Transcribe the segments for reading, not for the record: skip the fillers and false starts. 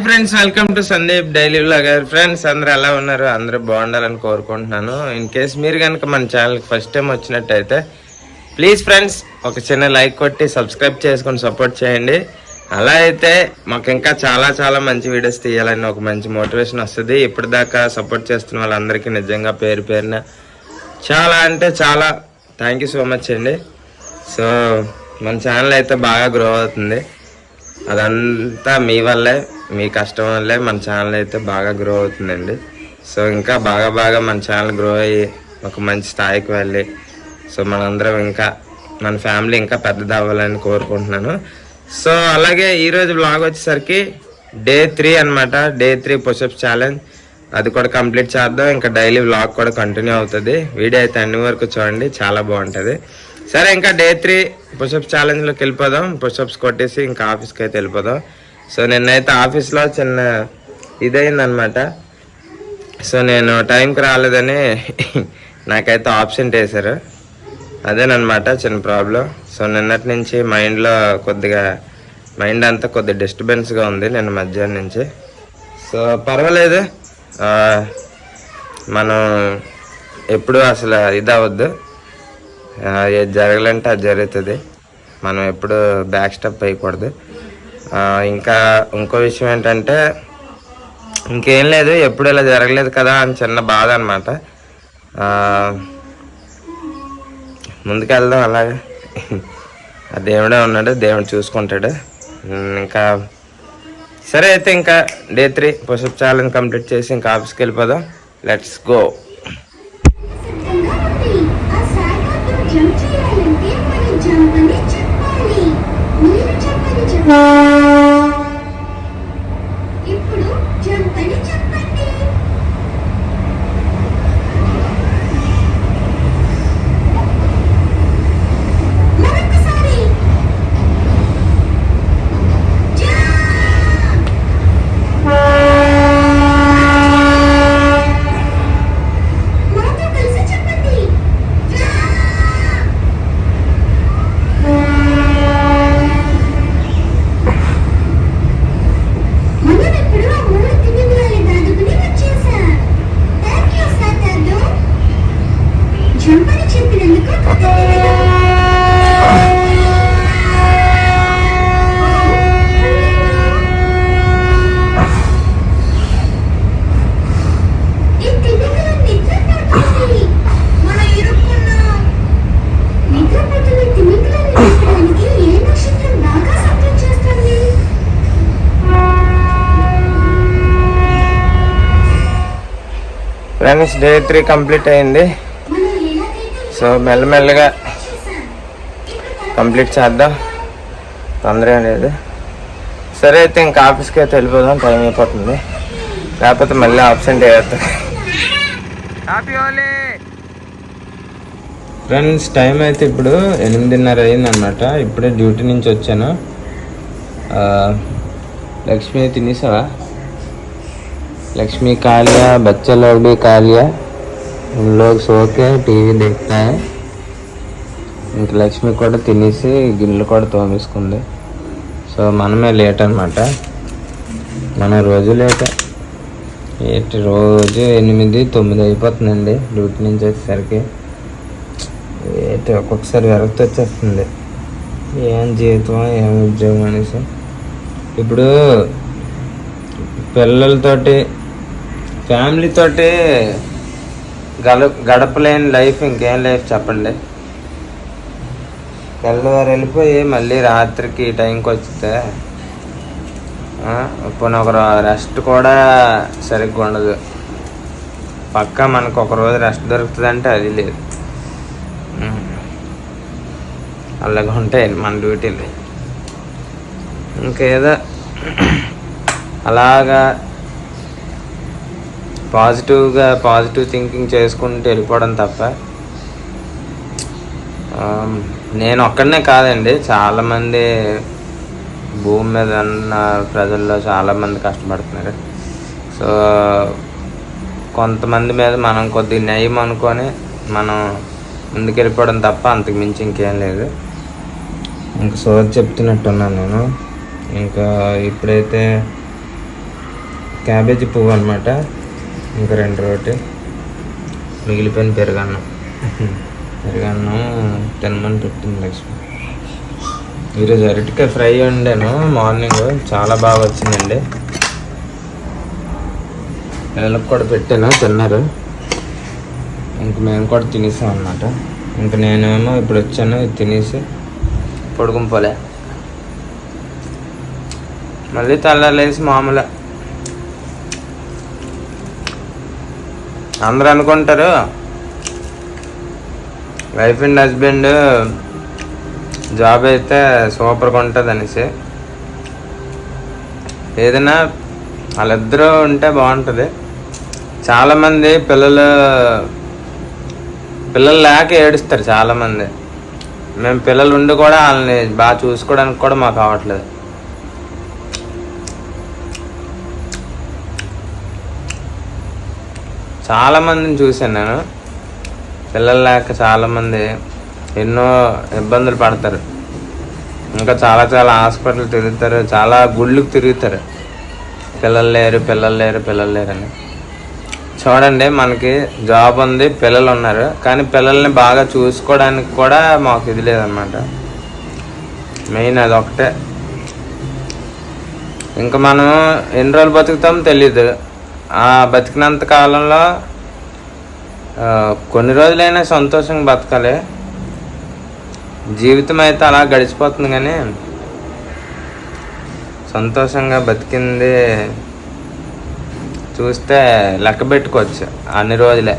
Friends, welcome to Sandeep daily vlogger. Friends అందరూ ఎలా ఉన్నారు? అందరూ బాగుండాలని కోరుకుంటున్నాను. ఇన్ కేస్ మీరు కనుక మన ఛానల్కి ఫస్ట్ టైం వచ్చినట్టయితే ప్లీజ్ ఫ్రెండ్స్ ఒక చిన్న లైక్ కొట్టి సబ్స్క్రైబ్ చేసుకొని సపోర్ట్ చేయండి. అలా అయితే మాకు ఇంకా చాలా చాలా మంచి వీడియోస్ తీయాలని ఒక మంచి మోటివేషన్ వస్తుంది. ఇప్పటిదాకా సపోర్ట్ చేస్తున్న వాళ్ళందరికీ నిజంగా పేరు పేరున చాలా అంటే చాలా థ్యాంక్ యూ సో మచ్ అండి. సో మన ఛానల్ అయితే బాగా గ్రో అవుతుంది. అదంతా మీ వల్లే, మీ కష్టం వల్లే మన ఛానల్ అయితే బాగా గ్రో అవుతుందండి. సో ఇంకా బాగా మన ఛానల్ గ్రో అయ్యి ఒక మంచి స్థాయికి వెళ్ళి సో మనందరం ఇంకా మన ఫ్యామిలీ ఇంకా పెద్దది అవ్వాలని కోరుకుంటున్నాను. సో అలాగే ఈరోజు వ్లాగ్ వచ్చేసరికి డే 3 అనమాట. డే 3 పుషప్స్ ఛాలెంజ్, అది కూడా కంప్లీట్ చేద్దాం. ఇంకా డైలీ వ్లాగ్ కూడా కంటిన్యూ అవుతుంది. వీడియో అయితే అన్ని వరకు చూడండి, చాలా బాగుంటుంది. సరే, ఇంకా డే 3 పుషప్స్ ఛాలెంజ్లోకి వెళ్ళిపోదాం. పుషప్స్ కొట్టేసి ఇంకా ఆఫీస్కి అయితే వెళ్ళిపోదాం. సో నిన్నైతే ఆఫీస్లో చిన్న ఇదైందనమాట. సో నేను టైంకి రాలేదని నాకైతే ఆబ్సెంట్ వేశారు. అదేనమాట చిన్న ప్రాబ్లం. సో నిన్నటి నుంచి మైండ్ అంతా కొద్దిగా డిస్టర్బెన్స్గా ఉంది నిన్న మధ్యాహ్నం నుంచి. సో పర్వాలేదు, మనం ఎప్పుడు అసలు ఇది అవ్వద్దు. ఏది జరగాలంటే అది జరుగుతుంది. మనం ఎప్పుడు బ్యాక్ స్టెప్ వేయకూడదు. ఇంకా ఇంకో విషయం ఏంటంటే ఇంకేం లేదు, ఎప్పుడు ఇలా జరగలేదు కదా అని చిన్న బాధ అనమాట. ముందుకెళ్దాం అలాగే. ఆ దేవుడే ఉన్నాడు, దేవుడు చూసుకుంటాడు. ఇంకా సరే అయితే ఇంకా డే 3 పుషప్ ఛాలెంజ్ కంప్లీట్ చేసి ఇంకా ఆఫీస్కి వెళ్ళిపోదాం. Let's go. Friends, day 3 complete అయింది. సో మెల్లమెల్లగా కంప్లీట్ చేద్దాం, తొందర ఏం లేదు. సరే అయితే ఇంకా ఆఫీస్కి అయితే వెళ్ళిపోదాం, టైం అయిపోతుంది. లేకపోతే మళ్ళీ ఆబ్సెంట్ అయ్యేస్తాం. ఫ్రెండ్స్, టైం అయితే ఇప్పుడు 8:30 అయిందనమాట. ఇప్పుడే డ్యూటీ నుంచి వచ్చాను. లక్ష్మి తినేసావా? लक्ष्मी खा लिया, बच्चे लोग भी खा लिया, उन लोग सो के टीवी देखता है. ఇంక లక్ష్మి కూడా తినేసి గిన్నెలు కూడా తోమేసుకుంది. సో మనమే లేట్ అనమాట. మన రోజు లేట్. రోజు 8-9 అయిపోతుందండి డ్యూటీ నుంచి వచ్చేసరికి. ఒక్కొక్కసారి విరక్తి వచ్చేస్తుంది. ఏం జీవితం, ఏం ఉద్యోగం అనేసి. ఇప్పుడు పిల్లలతోటి ఫ్యామిలీతోటి గడపలేని లైఫ్ ఇంకేం లైఫ్ చెప్పండి. తెల్లవారు వెళ్ళిపోయి మళ్ళీ రాత్రికి టైంకి వచ్చితే ఇప్పుడు ఒక రెస్ట్ కూడా సరిగ్గా ఉండదు. పక్కా మనకు ఒక రోజు రెస్ట్ దొరుకుతుందంటే అది లేదు. అలాగే ఉంటాయి మన డ్యూటీలు. ఇంకేదో అలాగా పాజిటివ్ థింకింగ్ చేసుకుంటూ వెళ్ళిపోవడం తప్ప. నేను ఒక్కడనే కాదండి, చాలామంది భూమి మీద ఉన్న ప్రజల్లో చాలామంది కష్టపడుతున్నారు. సో కొంతమంది మీద మనం కొద్దిగా న్యాయం అనుకొని మనం ముందుకెళ్ళిపోవడం తప్ప అంతకు మించి ఇంకేం లేదు. ఇంకా సోది చెప్తున్నట్టున్నాను నేను. ఇంకా ఇప్పుడైతే క్యాబేజీ పువ్వు అనమాట. ఇంకా 2 రోటి మిగిలిపోయిన పెరుగన్నం తినమని పెట్టింది లక్ష్మి. ఈరోజు అరటికాయ ఫ్రై వండాను మార్నింగ్, చాలా బాగా వచ్చిందండి. పిల్లలకు కూడా పెట్టాను, తిన్నారు. ఇంక మేము కూడా తినేసాం అన్నమాట. ఇంక నేనేమో ఇప్పుడు వచ్చాను, తినేసి పడుకునిపోలే. మళ్ళీ తెల్లారేసి మామూలే. అందరూ అనుకుంటారు వైఫ్ అండ్ హస్బెండ్ జాబ్ అయితే సూపర్గా ఉంటుంది అనేసి. ఏదైనా వాళ్ళిద్దరూ ఉంటే బాగుంటుంది. చాలామంది పిల్లలు లేక ఏడుస్తారు చాలామంది. మేము పిల్లలు ఉండి కూడా వాళ్ళని బాగా చూసుకోవడానికి కూడా మాకు అవ్వట్లేదు. చాలామందిని చూశాను నేను, పిల్లలు లేక చాలామంది ఎన్నో ఇబ్బందులు పడతారు. ఇంకా చాలా హాస్పిటల్ తిరుగుతారు, చాలా గుళ్ళకి తిరుగుతారు, పిల్లలు లేరు అని. చూడండి, మనకి జాబ్ ఉంది, పిల్లలు ఉన్నారు, కానీ పిల్లల్ని బాగా చూసుకోవడానికి కూడా మాకు ఇది లేదన్నమాట. మెయిన్ అదొకటే. ఇంకా మనం ఎన్ని రోజులు బతుకుతామో తెలీదు. ఆ బతికినంత కాలంలో కొన్ని రోజులైనా సంతోషంగా బతకాలి. జీవితం అయితే అలా గడిచిపోతుంది, కానీ సంతోషంగా బతికింది చూస్తే లెక్క పెట్టుకోవచ్చు అన్ని రోజులే.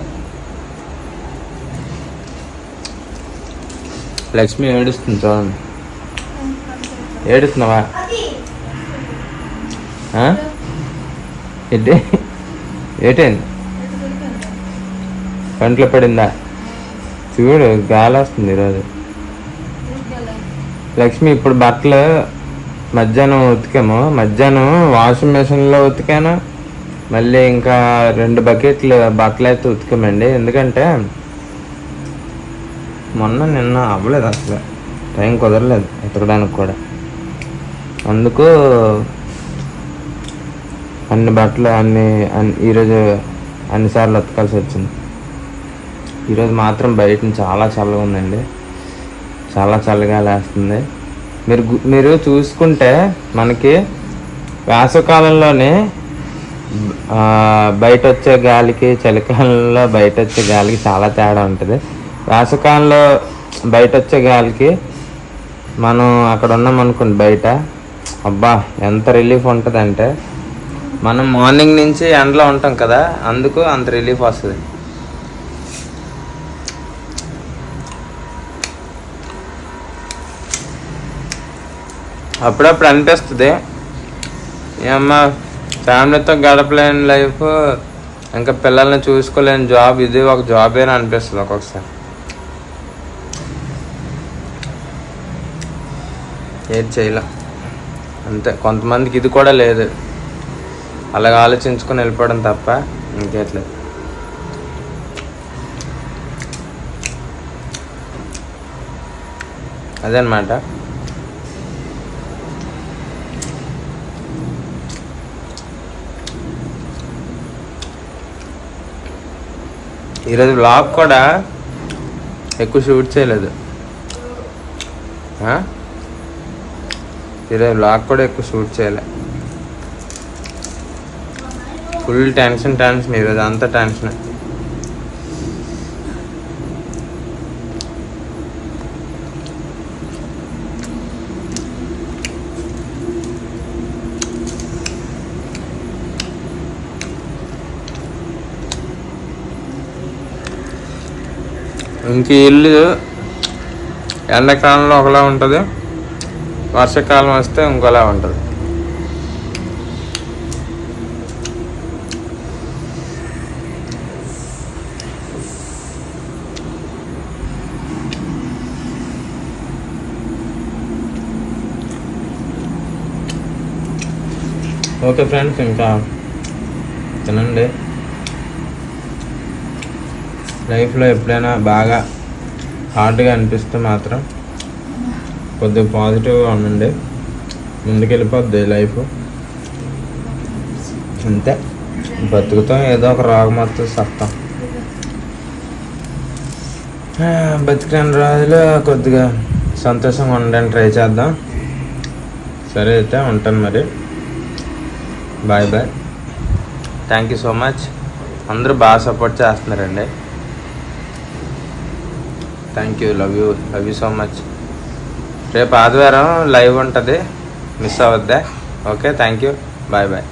లక్ష్మి ఏడుస్తుంది చూడండి. ఏడుస్తున్నావా? ఏటైంది? కంట్లో పడిందా? చూడు, గాలి వస్తుంది ఈరోజు. లక్ష్మి, ఇప్పుడు బట్టలు మధ్యాహ్నం ఉతికాము. మధ్యాహ్నం వాషింగ్ మెషిన్లో ఉతికాను. మళ్ళీ ఇంకా 2 బకెట్లు బట్టలు అయితే ఉతికామండి. ఎందుకంటే నిన్న అవ్వలేదు, అసలు టైం కుదరలేదు ఉతకడానికి కూడా. అందుకు అన్ని బట్టలు ఈరోజు అన్నిసార్లు ఉతకాల్సి వచ్చింది. ఈరోజు మాత్రం బయట చాలా చల్లగా ఉందండి, చాలా చల్లగా లేస్తుంది. మీరు చూసుకుంటే మనకి వేసవికాలంలోనే బయట వచ్చే గాలికి, చలికాలంలో బయట వచ్చే గాలికి చాలా తేడా ఉంటుంది. వేసవికాలంలో బయట వచ్చే గాలికి మనం అక్కడ ఉన్నాం అనుకోండి బయట, అబ్బా ఎంత రిలీఫ్ ఉంటుంది అంటే, మనం మార్నింగ్ నుంచి ఎండలో ఉంటాం కదా, అందుకు అంత రిలీఫ్ వస్తుంది. అప్పుడప్పుడు అనిపిస్తుంది, ఏమ్మా ఫ్యామిలీతో గడపలేని లైఫ్, ఇంకా పిల్లల్ని చూసుకోలేని జాబ్, ఇది ఒక జాబే అని అనిపిస్తుంది ఒక్కొక్కసారి. ఏది చేయలేం అంతే. కొంతమందికి ఇది కూడా లేదు, అలాగ ఆలోచించుకొని వెళ్ళిపోవడం తప్ప ఇంకేట్లేదు. అదనమాట. ఈరోజు వ్లాగ్ కూడా ఎక్కువ షూట్ చేయలేదు. ఈరోజు వ్లాగ్ కూడా ఎక్కువ షూట్ చేయలే. ఫుల్ టెన్షన్ ఈరోజు అంతా టెన్షన్. ఇంక ఇల్లు ఎండాకాలంలో ఒకలా ఉంటుంది, వర్షాకాలం వస్తే ఇంకోలా ఉంటుంది. ఓకే ఫ్రెండ్స్, ఇంకా తినండి. లైఫ్లో ఎప్పుడైనా బాగా హార్డ్గా అనిపిస్తే మాత్రం కొద్దిగా పాజిటివ్గా ఉండండి, ముందుకెళ్ళిపోద్ది లైఫ్. అంతే, బతుకుతాం, ఏదో ఒక రోగం వస్తే సత్తాం. బతికిన రోజులు కొద్దిగా సంతోషంగా ఉండడానికి ట్రై చేద్దాం. సరే అయితే ఉంటాను మరి. Bye bye. Thank you so much. అందరూ బాగా సపోర్ట్ చేస్తున్నారండి. Thank you, love you so much. రేపు ఆదివారం లైవ్ ఉంటుంది, మిస్ అవ్వద్దా. Okay, thank you, bye bye.